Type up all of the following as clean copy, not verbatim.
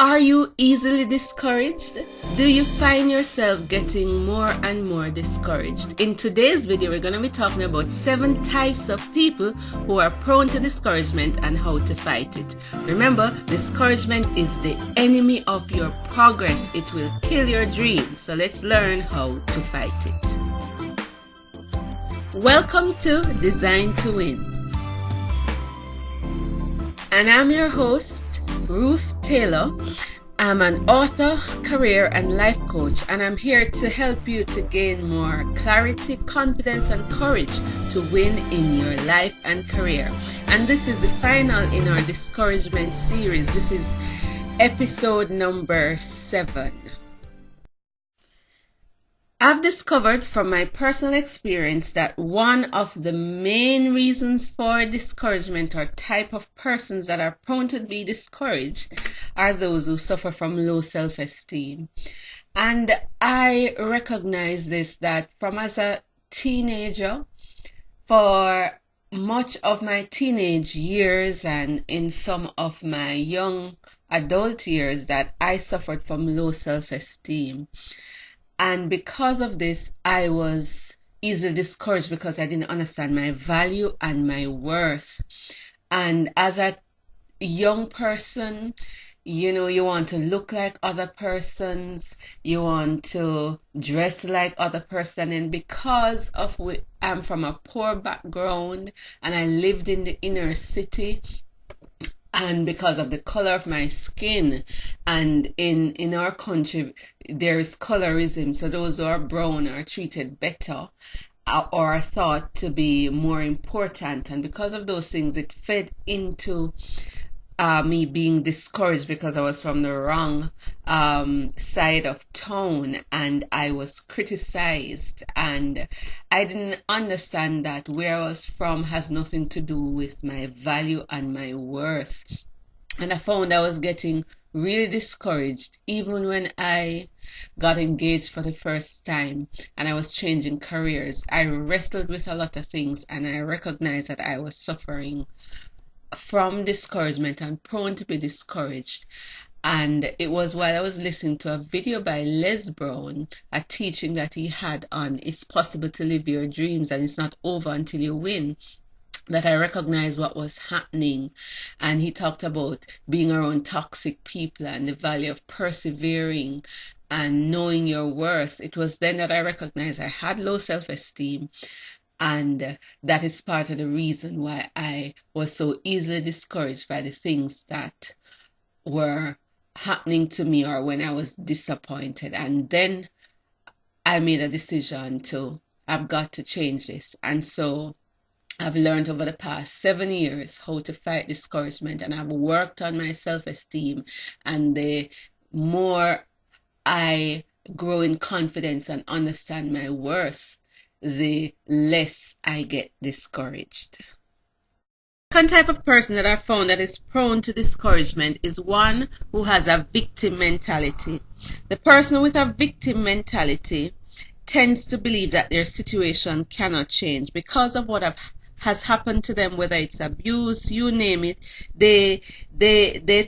Are you easily discouraged? Do you find yourself getting more and more discouraged? In today's video, we're going to be talking about 7 types of people who are prone to discouragement and how to fight it. Remember, discouragement is the enemy of your progress. It will kill your dreams. So let's learn how to fight it. Welcome to Design to Win. And I'm your host, Ruth Taylor. I'm an author, career and life coach, and I'm here to help you to gain more clarity, confidence and courage to win in your life and career. And this is the final in our discouragement series. This is episode number 7. I've discovered from my personal experience that one of the main reasons for discouragement or type of persons that are prone to be discouraged are those who suffer from low self-esteem. And I recognize this that from as a teenager, for much of my teenage years and in some of my young adult years, that I suffered from low self-esteem. And because of this, I was easily discouraged because I didn't understand my value and my worth. And as a young person, you want to look like other persons, you want to dress like other person. And because of I'm from a poor background and I lived in the inner city, and because of the color of my skin, and in our country there is colorism, so those who are brown are treated better or are thought to be more important, and because of those things it fed into me being discouraged because I was from the wrong side of town and I was criticized, and I didn't understand that where I was from has nothing to do with my value and my worth. And I found I was getting really discouraged even when I got engaged for the first time and I was changing careers. I wrestled with a lot of things and I recognized that I was suffering from discouragement and prone to be discouraged. And it was while I was listening to a video by Les Brown, a teaching that he had on it's possible to live your dreams and it's not over until you win, that I recognized what was happening. And he talked about being around toxic people and the value of persevering and knowing your worth. It was then that I recognized I had low self-esteem. And that is part of the reason why I was so easily discouraged by the things that were happening to me or when I was disappointed. And then I made a decision to, I've got to change this. And so I've learned over the past 7 years how to fight discouragement, and I've worked on my self-esteem. And the more I grow in confidence and understand my worth, the less I get discouraged. The second type of person that I found that is prone to discouragement is one who has a victim mentality. The person with a victim mentality tends to believe that their situation cannot change because of what has happened to them, whether it's abuse, you name it. They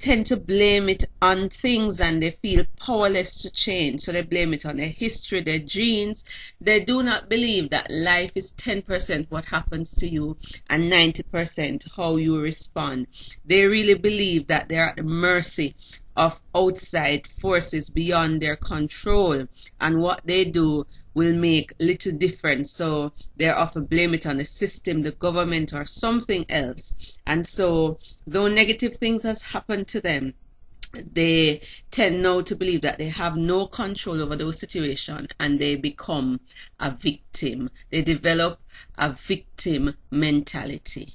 tend to blame it on things and they feel powerless to change. So they blame it on their history, their genes. They do not believe that life is 10% what happens to you and 90% how you respond. They really believe that they're at the mercy of outside forces beyond their control, and what they do will make little difference. So they often blame it on the system, the government or something else. And so though negative things has happened to them, they tend now to believe that they have no control over those situations and they become a victim. They develop a victim mentality.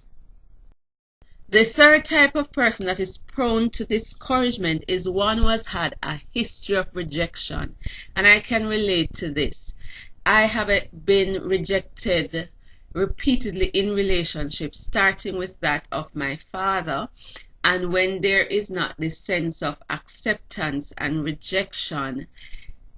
The third type of person that is prone to discouragement is one who has had a history of rejection. And I can relate to this. I have been rejected repeatedly in relationships, starting with that of my father. And when there is not this sense of acceptance and rejection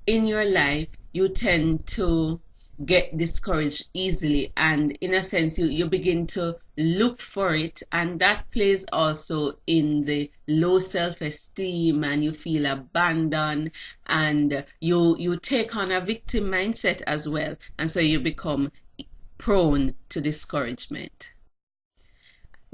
in your life, you tend to get discouraged easily, and in a sense you begin to look for it, and that plays also in the low self-esteem, and you feel abandoned, and you take on a victim mindset as well, and so you become prone to discouragement.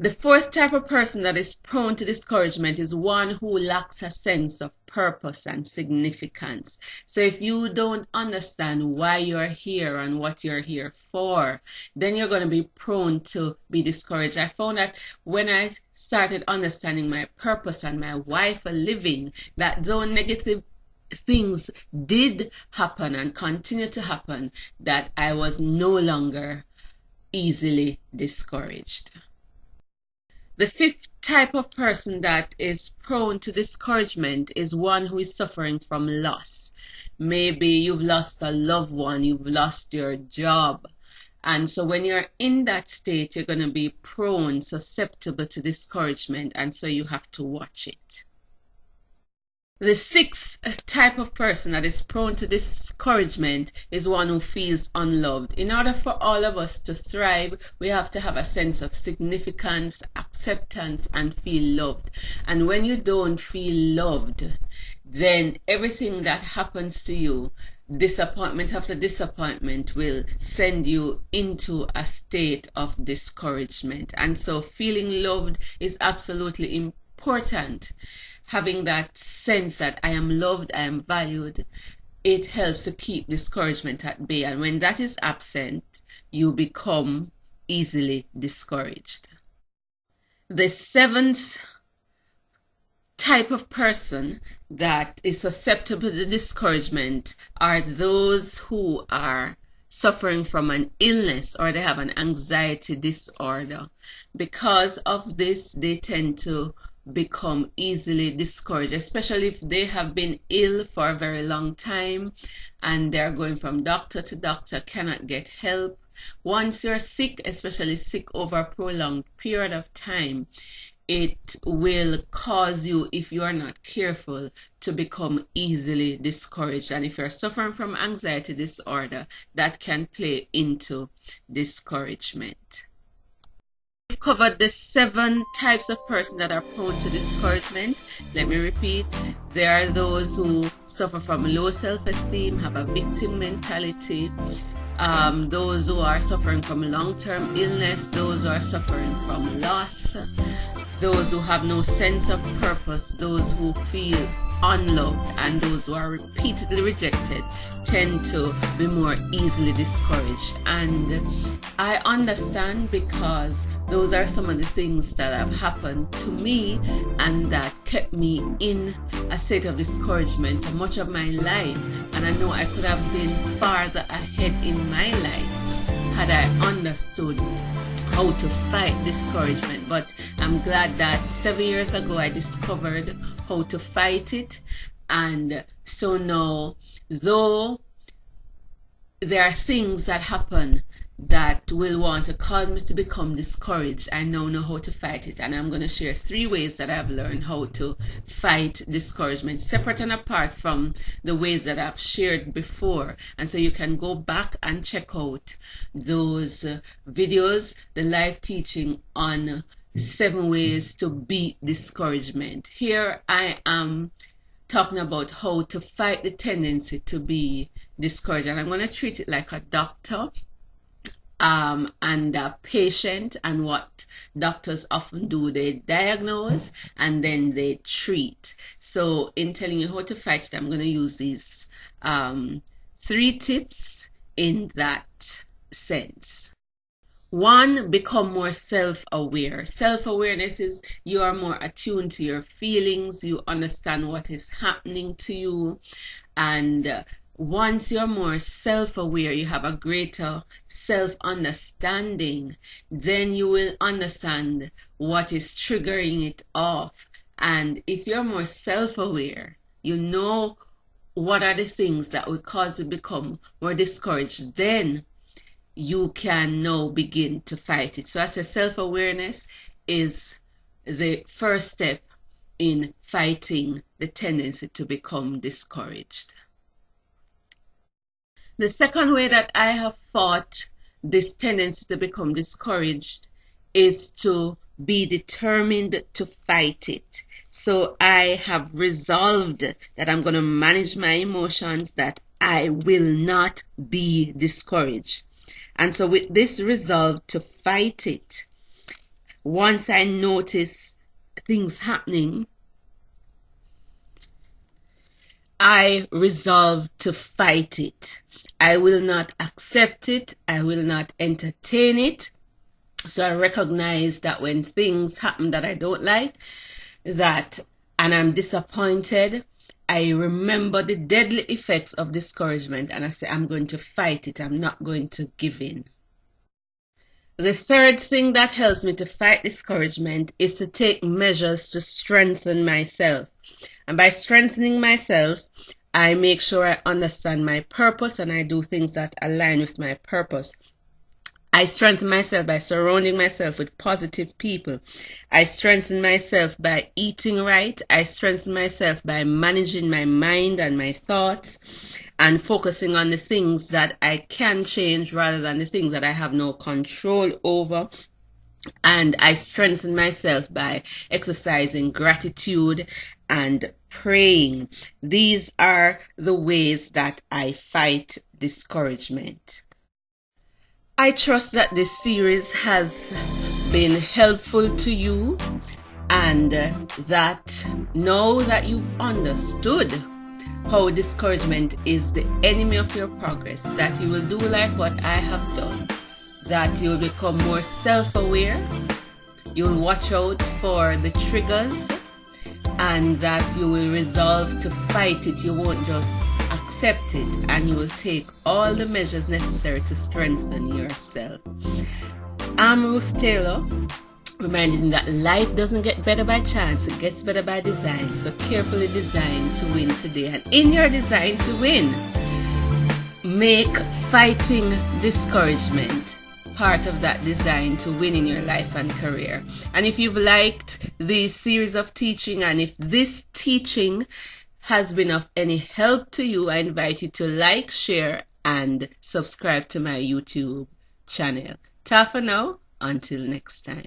The fourth type of person that is prone to discouragement is one who lacks a sense of purpose and significance. So if you don't understand why you're here and what you're here for, then you're going to be prone to be discouraged. I found that when I started understanding my purpose and my why for living, that though negative things did happen and continue to happen, that I was no longer easily discouraged. The fifth type of person that is prone to discouragement is one who is suffering from loss. Maybe you've lost a loved one, you've lost your job. And so when you're in that state, you're going to be prone, susceptible to discouragement, and so you have to watch it. The sixth type of person that is prone to discouragement is one who feels unloved. In order for all of us to thrive, we have to have a sense of significance, acceptance, and feel loved. And when you don't feel loved, then everything that happens to you, disappointment after disappointment, will send you into a state of discouragement. And so feeling loved is absolutely important. Having that sense that I am loved, I am valued, it helps to keep discouragement at bay. And when that is absent, you become easily discouraged. The seventh type of person that is susceptible to discouragement are those who are suffering from an illness, or they have an anxiety disorder. Because of this, they tend to become easily discouraged, especially if they have been ill for a very long time and they're going from doctor to doctor, cannot get help. Once you're sick, especially sick over a prolonged period of time, it will cause you, if you are not careful, to become easily discouraged. And if you're suffering from anxiety disorder, that can play into discouragement. We've covered the 7 types of person that are prone to discouragement. Let me repeat. There are those who suffer from low self-esteem, have a victim mentality, those who are suffering from long-term illness, those who are suffering from loss, those who have no sense of purpose, those who feel unloved, and those who are repeatedly rejected tend to be more easily discouraged. And I understand, because those are some of the things that have happened to me and that kept me in a state of discouragement for much of my life. And I know I could have been farther ahead in my life had I understood how to fight discouragement. But I'm glad that 7 years ago I discovered how to fight it. And so now, though there are things that happen that will want to cause me to become discouraged, I now know how to fight it. And I'm going to share 3 ways that I've learned how to fight discouragement, separate and apart from the ways that I've shared before. And so you can go back and check out those videos, the live teaching on 7 ways to beat discouragement. Here I am talking about how to fight the tendency to be discouraged. And I'm going to treat it like a doctor and a patient. And what doctors often do, they diagnose and then they treat. So in telling you how to fight it, I'm going to use these 3 tips in that sense. 1, become more self-aware. Self-awareness is you are more attuned to your feelings, you understand what is happening to you, and once you're more self-aware, you have a greater self-understanding, then you will understand what is triggering it off. And if you're more self-aware, you know what are the things that will cause you to become more discouraged, then you can now begin to fight it. So I say self-awareness is the first step in fighting the tendency to become discouraged. The second way that I have fought this tendency to become discouraged is to be determined to fight it. So I have resolved that I'm going to manage my emotions, that I will not be discouraged. And so with this resolve to fight it, once I notice things happening, I resolve to fight it. I will not accept it. I will not entertain it. So I recognize that when things happen that I don't like, and I'm disappointed, I remember the deadly effects of discouragement, and I say, I'm going to fight it. I'm not going to give in. The third thing that helps me to fight discouragement is to take measures to strengthen myself. And by strengthening myself, I make sure I understand my purpose and I do things that align with my purpose. I strengthen myself by surrounding myself with positive people. I strengthen myself by eating right. I strengthen myself by managing my mind and my thoughts and focusing on the things that I can change rather than the things that I have no control over. And I strengthen myself by exercising gratitude and praying. These are the ways that I fight discouragement. I trust that this series has been helpful to you, and that now that you've understood how discouragement is the enemy of your progress, that you will do like what I have done, that you'll become more self-aware, you'll watch out for the triggers, and that you will resolve to fight it. You won't just accept it, and you will take all the measures necessary to strengthen yourself. I'm Ruth Taylor, reminding you that life doesn't get better by chance, it gets better by design. So carefully design to win today, and in your design to win, make fighting discouragement part of that design to win in your life and career. And if you've liked this series of teaching, and if this teaching has been of any help to you, I invite you to like, share, and subscribe to my YouTube channel. Ta for now, until next time.